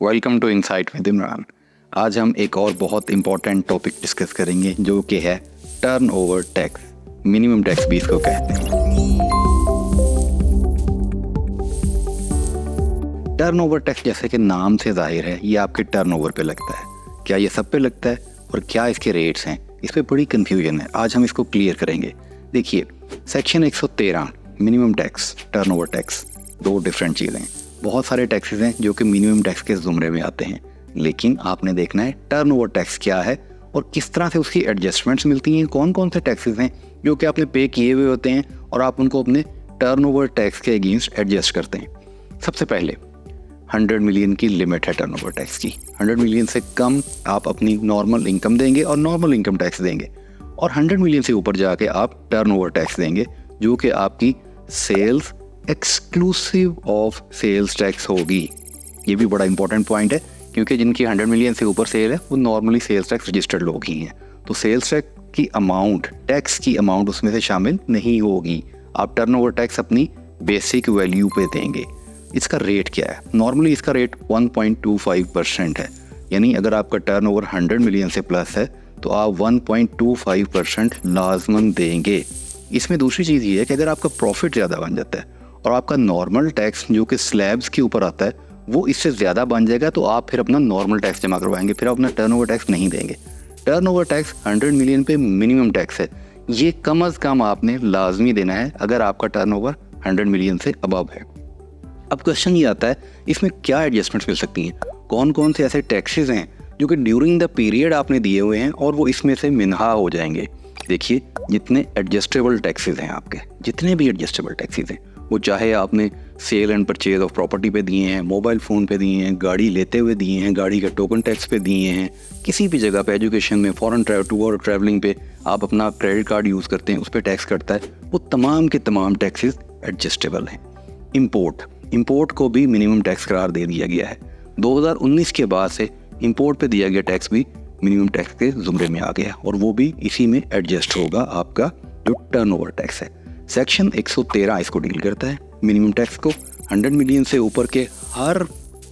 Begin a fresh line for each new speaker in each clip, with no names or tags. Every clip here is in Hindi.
Welcome to insight with Imran. आज हम एक और बहुत इंपॉर्टेंट टॉपिक डिस्कस करेंगे जो कि है टर्नओवर टैक्स। मिनिमम टैक्स भी इसको कहते हैं। टर्नओवर टैक्स जैसे कि नाम से जाहिर है ये आपके टर्नओवर पे लगता है। क्या ये सब पे लगता है और क्या इसके रेट्स हैं, इस पे बड़ी कन्फ्यूजन है। आज हम इसको क्लियर करेंगे। देखिए, section 113 minimum tax, turnover tax, दो डिफरेंट चीज़ें हैं। बहुत सारे टैक्सेस हैं जो कि मिनिमम टैक्स के ज़ुमरे में आते हैं, लेकिन आपने देखना है टर्नओवर टैक्स क्या है और किस तरह से उसकी एडजस्टमेंट्स मिलती हैं। कौन कौन से टैक्सेस हैं जो कि आपने पे किए हुए होते हैं और आप उनको अपने टर्नओवर टैक्स के अगेंस्ट एडजस्ट करते हैं। सबसे पहले 100 मिलियन की लिमिट है टर्नओवर टैक्स की। 100 मिलियन से कम आप अपनी नॉर्मल इनकम देंगे और नॉर्मल इनकम टैक्स देंगे, और 100 मिलियन से ऊपर जाके आप टर्नओवर टैक्स देंगे जो कि आपकी sales exclusive of sales tax होगी। ये भी बड़ा इंपॉर्टेंट पॉइंट है क्योंकि जिनकी 100 मिलियन से ऊपर सेल है वो नॉर्मली सेल्स टैक्स रजिस्टर्ड लोग ही हैं, तो सेल्स टैक्स की अमाउंट, टैक्स की अमाउंट उसमें से शामिल नहीं होगी। आप टर्नओवर टैक्स अपनी बेसिक वैल्यू पे देंगे। इसका रेट क्या है? नॉर्मली इसका रेट 1.25% है, यानी अगर आपका टर्नओवर 100 मिलियन से प्लस है तो आप 1.25% लाजमन देंगे। इसमें दूसरी चीज़ ये है कि अगर आपका प्रॉफिट ज़्यादा बन जाता है और आपका नॉर्मल टैक्स जो कि स्लैब्स के ऊपर आता है वो इससे ज़्यादा बन जाएगा, तो आप फिर अपना नॉर्मल टैक्स जमा करवाएंगे, फिर आप अपना टर्नओवर टैक्स नहीं देंगे। टर्नओवर टैक्स 100 मिलियन पे मिनिमम टैक्स है, ये कम अज़ कम आपने लाजमी देना है अगर आपका टर्नओवर 100 मिलियन से अबव है। अब क्वेश्चन ये आता है इसमें क्या एडजस्टमेंट्स मिल सकती हैं, कौन कौन से ऐसे टैक्सेस हैं जो कि ड्यूरिंग द पीरियड आपने दिए हुए हैं और वो इसमें से मिन्हा हो जाएंगे। देखिए, जितने एडजस्टेबल टैक्सेस हैं आपके, जितने भी एडजस्टेबल टैक्सेस हैं, वो चाहे आपने sale and purchase of property पे दिए हैं, मोबाइल फ़ोन पे दिए हैं, गाड़ी लेते हुए दिए हैं, गाड़ी का टोकन टैक्स पे दिए हैं, किसी भी जगह पे, एजुकेशन में, फॉरेन ट्रैवलिंग पे आप अपना क्रेडिट कार्ड यूज़ करते हैं, उस पर टैक्स कटता है, वो तमाम के तमाम टैक्सेस एडजस्टेबल हैं। इम्पोर्ट को भी मिनिमम टैक्स करार दे दिया गया है। 2019 के बाद से इम्पोर्ट पे दिया गया टैक्स भी मिनिमम टैक्स के ज़ुमरे में आ गया और वो भी इसी में एडजस्ट होगा आपका जो टर्नओवर टैक्स है। सेक्शन 113 इसको डील करता है। मिनिमम टैक्स को 100 मिलियन से ऊपर के हर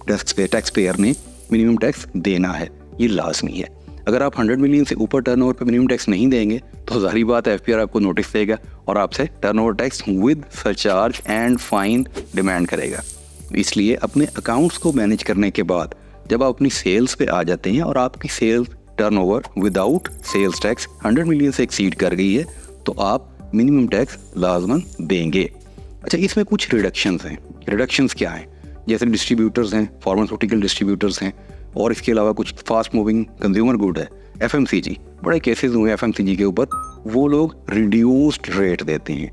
टैक्स पेयर ने मिनिमम टैक्स देना है, ये लाजमी है। अगर आप 100 मिलियन से ऊपर टर्नओवर पे मिनिमम टैक्स नहीं देंगे तो जाहिर बात है एफपीआर आपको नोटिस देगा और आपसे turnover tax with surcharge and fine demand करेगा। इसलिए अपने अकाउंट्स को मैनेज करने के बाद जब आप अपनी सेल्स पे आ जाते हैं और आपकी sales turnover without sales tax 100 million से एक्सीड कर गई है तो आप मिनिमम टैक्स लाजमन देंगे। अच्छा, इसमें कुछ रिडक्शंस हैं। रिडक्शंस क्या हैं? जैसे डिस्ट्रीब्यूटर्स हैं, फार्मास्यूटिकल डिस्ट्रीब्यूटर्स हैं, और इसके अलावा कुछ फास्ट मूविंग कंज्यूमर गुड है, एफएमसीजी। बड़े केसेस हुए एफएमसीजी के ऊपर, वो लोग रिड्यूस्ड रेट देते हैं,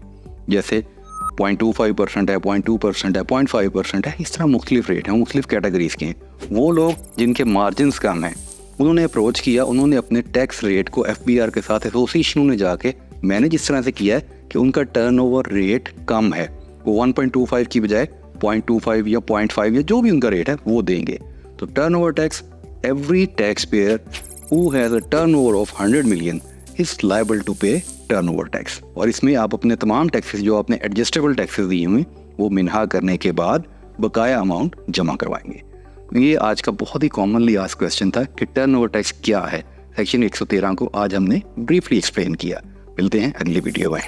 जैसे 0.25% है, 0.2% है, 0.5% है, इस तरह मुख्तलिफ रेट हैं, मुख्तलिफ कैटेगरीज के हैं। वो लोग जिनके मार्जिनस कम हैं उन्होंने अप्रोच किया, उन्होंने अपने टैक्स रेट को एफबीआर के साथ एसोसिएशनों ने जाके मैनेज इस तरह से किया है कि उनका टर्नओवर रेट कम है, वो 1.25 की बजाय 0.25 या 0.5 या जो भी उनका रेट है वो देंगे। तो turnover tax, every tax payer who has a turnover of 100 million is liable to pay turnover tax. और इसमें आप अपने तमाम टैक्सेस जो आपने एडजस्टेबल टैक्सेस दिए हुए वो मिन्हा करने के बाद बकाया अमाउंट जमा करवाएंगे। ये आज का बहुत ही कॉमनली आस्क्ड क्वेश्चन था कि टर्नओवर टैक्स क्या है। सेक्शन 113 को आज हमने ब्रीफली एक्सप्लेन किया। मिलते हैं अगली वीडियो में।